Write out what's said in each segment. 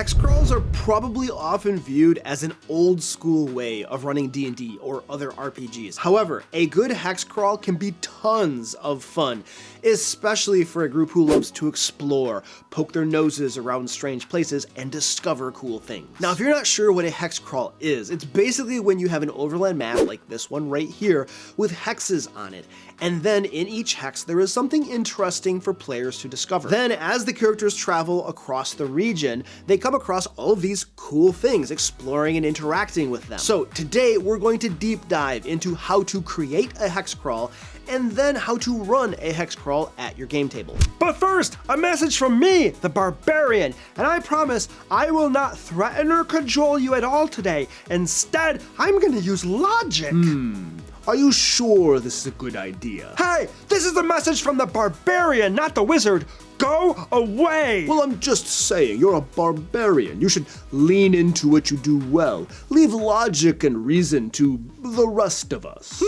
hex crawls are probably often viewed as an old school way of running D&D or other RPGs. However, a good hex crawl can be tons of fun, especially for a group who loves to explore, poke their noses around strange places, and discover cool things. Now, if you're not sure what a hex crawl is, it's basically when you have an overland map like this one right here with hexes on it, and then in each hex there is something interesting for players to discover. Then, as the characters travel across the region, they come across all of these cool things, exploring and interacting with them. So today we're going to deep dive into how to create a hex crawl and then how to run a hex crawl at your game table. But first, a message from me, the Barbarian, and I promise I will not threaten or cajole you at all today. Instead, I'm gonna use logic. Are you sure this is a good idea? Hey, this is a message from the Barbarian, not the Wizard. Go away! Well, I'm just saying, you're a barbarian. You should lean into what you do well. Leave logic and reason to the rest of us.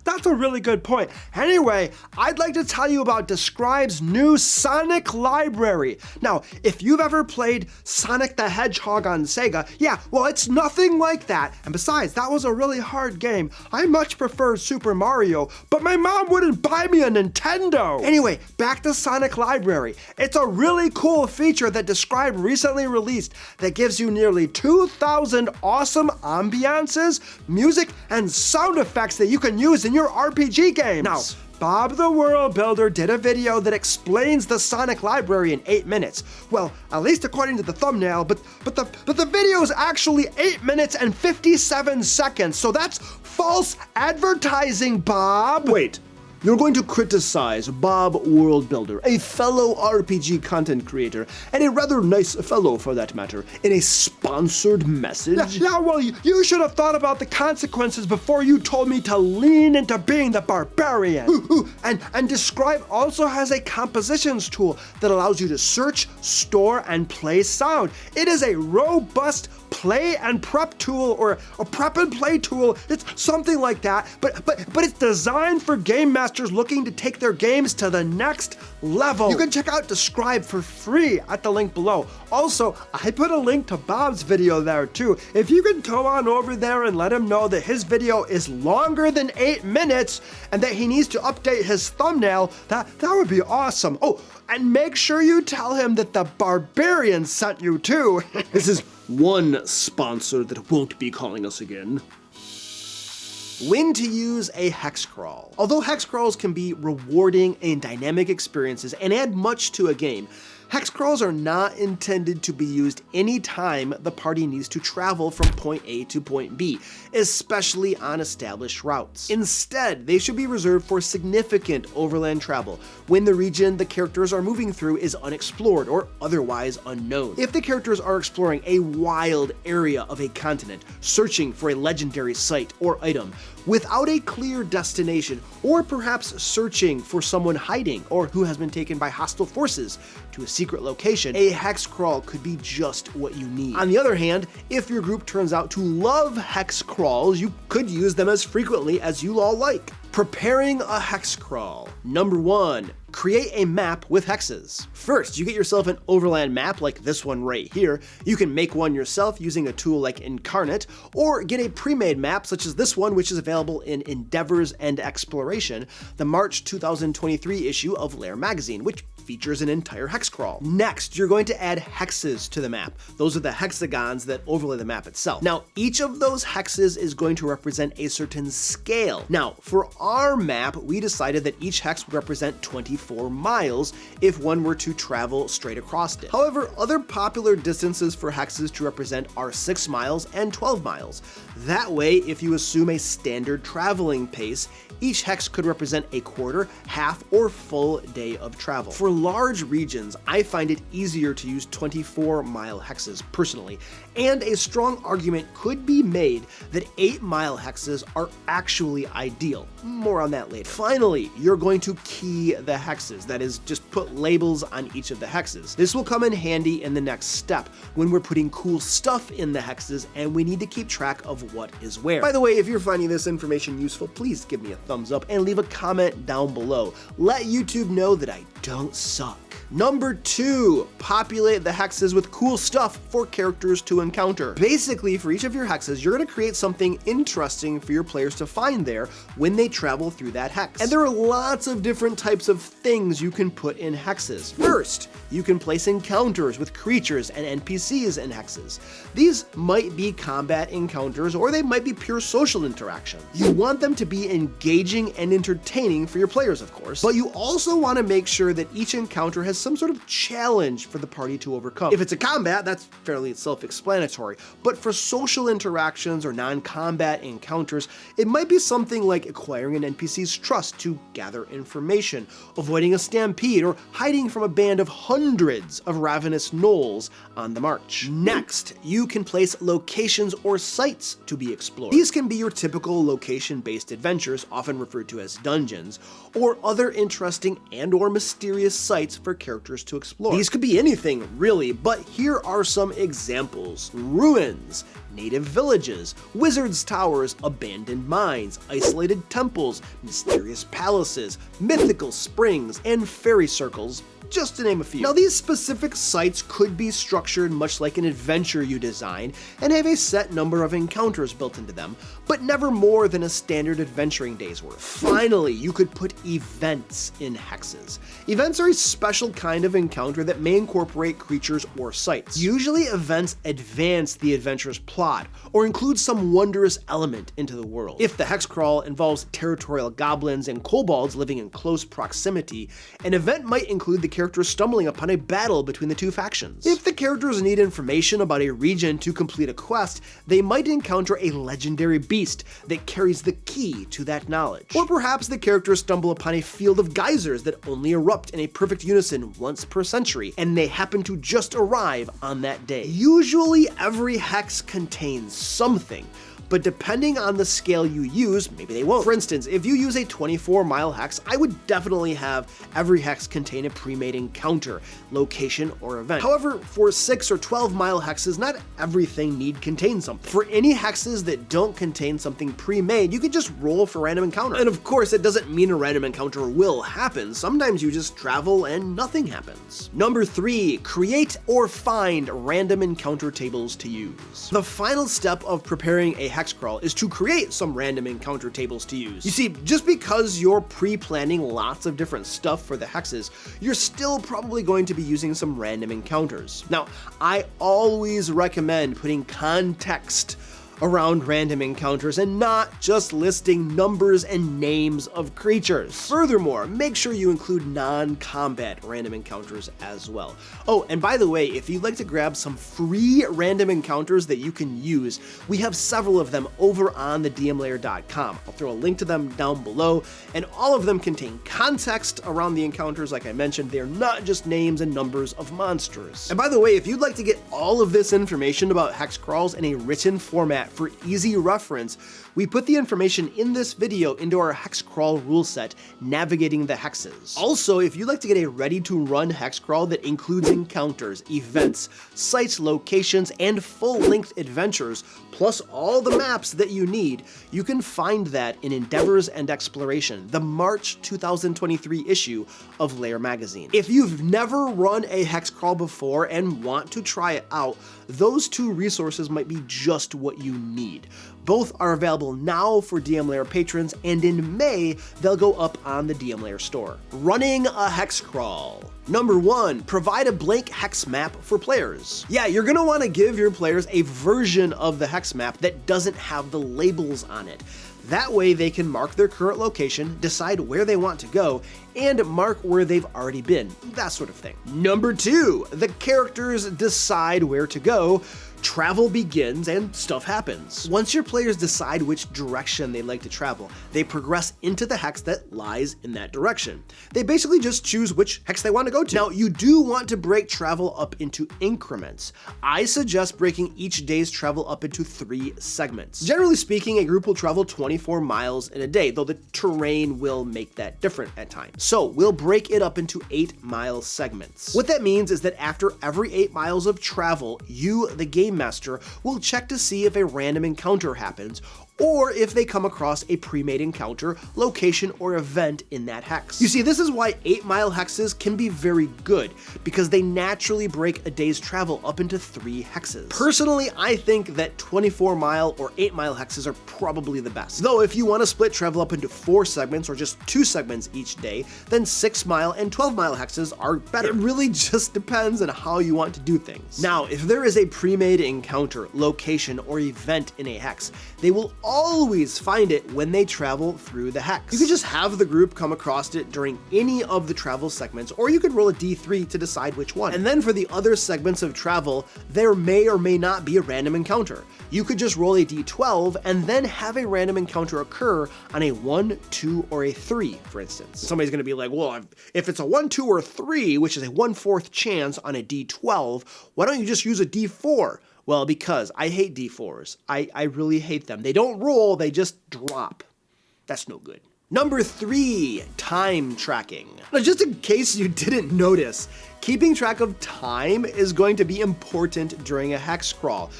That's a really good point. Anyway, I'd like to tell you about Describe's new Sonic library. Now, if you've ever played Sonic the Hedgehog on Sega, yeah, well, it's nothing like that. And besides, that was a really hard game. I much prefer Super Mario, but my mom wouldn't buy me a Nintendo. Anyway, back to Sonic Library. It's a really cool feature that Describe recently released that gives you nearly 2,000 awesome ambiances, music, and sound effects that you can use in your RPG games. Now, Bob the World Builder did a video that explains the Sonic library in 8 minutes. Well, at least according to the thumbnail, but the video is actually 8 minutes and 57 seconds, so that's false advertising, Bob. Wait. You're going to criticize Bob Worldbuilder, a fellow RPG content creator, and a rather nice fellow for that matter, in a sponsored message? Yeah, well, you should have thought about the consequences before you told me to lean into being the Barbarian. And Describe also has a compositions tool that allows you to search, store, and play sound. It is a robust play and prep tool, or a prep and play tool. It's something like that, but it's designed for game masters looking to take their games to the next level. You can check out Describe for free at the link below. Also, I put a link to Bob's video there too. If you can go on over there and let him know that his video is longer than 8 minutes and that he needs to update his thumbnail, that would be awesome. Oh, and make sure you tell him that the Barbarian sent you too. This is one sponsor that won't be calling us again. When to use a hex crawl. Although hex crawls can be rewarding and dynamic experiences and add much to a game, hex crawls are not intended to be used anytime the party needs to travel from point A to point B, especially on established routes. Instead, they should be reserved for significant overland travel, when the region the characters are moving through is unexplored or otherwise unknown. If the characters are exploring a wild area of a continent, searching for a legendary site or item, without a clear destination, or perhaps searching for someone hiding or who has been taken by hostile forces to a secret location, a hex crawl could be just what you need. On the other hand, if your group turns out to love hex crawls, you could use them as frequently as you all like. Preparing a hex crawl. Number 1. Create a map with hexes. First, you get yourself an overland map like this one right here. You can make one yourself using a tool like Incarnate, or get a pre-made map such as this one, which is available in Endeavors and Exploration, the March 2023 issue of Lair magazine, which features an entire hex crawl. Next, you're going to add hexes to the map. Those are the hexagons that overlay the map itself. Now, each of those hexes is going to represent a certain scale. Now, for our map, we decided that each hex would represent 24 miles if one were to travel straight across it. However, other popular distances for hexes to represent are 6 miles and 12 miles. That way, if you assume a standard traveling pace, each hex could represent a quarter, half, or full day of travel. For large regions, I find it easier to use 24-mile hexes personally, and a strong argument could be made that 8-mile hexes are actually ideal. More on that later. Finally, you're going to key the hexes, that is, just put labels on each of the hexes. This will come in handy in the next step, when we're putting cool stuff in the hexes and we need to keep track of what is where. By the way, if you're finding this information useful, please give me a thumbs up and leave a comment down below. Let YouTube know that I don't suck. Number 2, populate the hexes with cool stuff for characters to encounter. Basically, for each of your hexes, you're going to create something interesting for your players to find there when they travel through that hex. And there are lots of different types of things you can put in hexes. First, you can place encounters with creatures and NPCs in hexes. These might be combat encounters, or they might be pure social interactions. You want them to be engaging and entertaining for your players, of course, but you also want to make sure that each encounter has some sort of challenge for the party to overcome. If it's a combat, that's fairly self-explanatory, but for social interactions or non-combat encounters, it might be something like acquiring an NPC's trust to gather information, avoiding a stampede, or hiding from a band of hundreds of ravenous gnolls on the march. Next, you can place locations or sites to be explored. These can be your typical location-based adventures, often referred to as dungeons, or other interesting and/or mysterious sites for characters to explore. These could be anything, really, but here are some examples. Ruins, native villages, wizards' towers, abandoned mines, isolated temples, mysterious palaces, mythical springs, and fairy circles, just to name a few. Now, these specific sites could be structured much like an adventure you design and have a set number of encounters built into them, but never more than a standard adventuring day's worth. Finally, you could put events in hexes. Events are a special kind of encounter that may incorporate creatures or sites. Usually, events advance the adventure's plot or include some wondrous element into the world. If the hex crawl involves territorial goblins and kobolds living in close proximity, an event might include the characters stumbling upon a battle between the two factions. If the characters need information about a region to complete a quest, they might encounter a legendary beast that carries the key to that knowledge. Or perhaps the characters stumble upon a field of geysers that only erupt in a perfect unison once per century, and they happen to just arrive on that day. Usually, every hex contains something, but depending on the scale you use, maybe they won't. For instance, if you use a 24-mile hex, I would definitely have every hex contain a pre-made encounter, location, or event. However, for 6 or 12-mile hexes, not everything need contain something. For any hexes that don't contain something pre-made, you could just roll for random encounter. And of course, it doesn't mean a random encounter will happen. Sometimes you just travel and nothing happens. Number 3, create or find random encounter tables to use. The final step of preparing a hex crawl is to create some random encounter tables to use. You see, just because you're pre-planning lots of different stuff for the hexes, you're still probably going to be using some random encounters. Now, I always recommend putting context around random encounters and not just listing numbers and names of creatures. Furthermore, make sure you include non-combat random encounters as well. Oh, and by the way, if you'd like to grab some free random encounters that you can use, we have several of them over on the dmlair.com. I'll throw a link to them down below, and all of them contain context around the encounters. Like I mentioned, they're not just names and numbers of monsters. And by the way, if you'd like to get all of this information about hex crawls in a written format for easy reference, we put the information in this video into our hex crawl rule set, Navigating the Hexes. Also, if you'd like to get a ready-to-run hex crawl that includes encounters, events, sites, locations, and full-length adventures, plus all the maps that you need, you can find that in Endeavors and Exploration, the March 2023 issue of Lair magazine. If you've never run a hex crawl before and want to try it out, those two resources might be just what you need. Both are available now for DM Lair patrons, and in May, they'll go up on the DM Lair store. Running a hex crawl. Number 1, provide a blank hex map for players. Yeah, you're gonna wanna give your players a version of the hex map that doesn't have the labels on it. That way they can mark their current location, decide where they want to go, and mark where they've already been, that sort of thing. Number 2, the characters decide where to go, travel begins, and stuff happens. Once your players decide which direction they'd like to travel, they progress into the hex that lies in that direction. They basically just choose which hex they want to go to. Now, you do want to break travel up into increments. I suggest breaking each day's travel up into 3 segments. Generally speaking, a group will travel 24 miles in a day, though the terrain will make that different at times. So we'll break it up into 8-mile segments. What that means is that after every 8 miles of travel, you, the game master, will check to see if a random encounter happens, or if they come across a pre-made encounter, location, or event in that hex. You see, this is why 8-mile hexes can be very good, because they naturally break a day's travel up into 3 hexes. Personally, I think that 24-mile or 8-mile hexes are probably the best. Though if you want to split travel up into 4 segments or just 2 segments each day, then 6-mile and 12-mile hexes are better. It really just depends on how you want to do things. Now, if there is a pre-made encounter, location, or event in a hex, they will always find it when they travel through the hex. You can just have the group come across it during any of the travel segments, or you could roll a d3 to decide which one. And then for the other segments of travel, there may or may not be a random encounter. You could just roll a d12 and then have a random encounter occur on a 1, 2, or a 3, for instance. Somebody's gonna be like, well, if it's a 1, 2, or 3, which is a 1/4 chance on a d12, why don't you just use a d4? Well, because I hate d4s. I really hate them. They don't roll, they just drop. That's no good. Number 3, time tracking. Now, just in case you didn't notice, keeping track of time is going to be important during a hex crawl.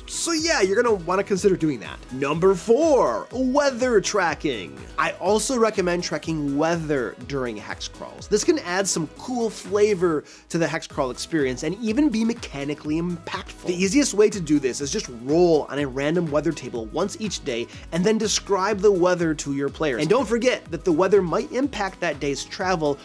So yeah, you're gonna wanna consider doing that. Number 4, weather tracking. I also recommend tracking weather during hex crawls. This can add some cool flavor to the hex crawl experience and even be mechanically impactful. The easiest way to do this is just roll on a random weather table once each day and then describe the weather to your players. And don't forget that the weather might impact that day's travel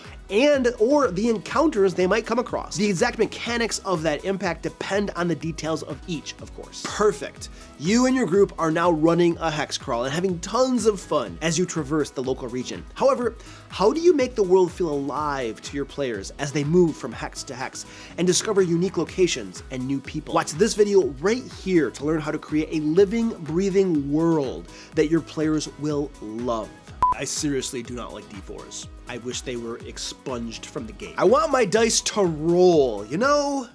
or the encounters they might come across. The exact mechanics of that impact depend on the details of each, of course. Perfect. You and your group are now running a hex crawl and having tons of fun as you traverse the local region. However, how do you make the world feel alive to your players as they move from hex to hex and discover unique locations and new people? Watch this video right here to learn how to create a living, breathing world that your players will love. I seriously do not like d4s. I wish they were expunged from the game. I want my dice to roll, you know?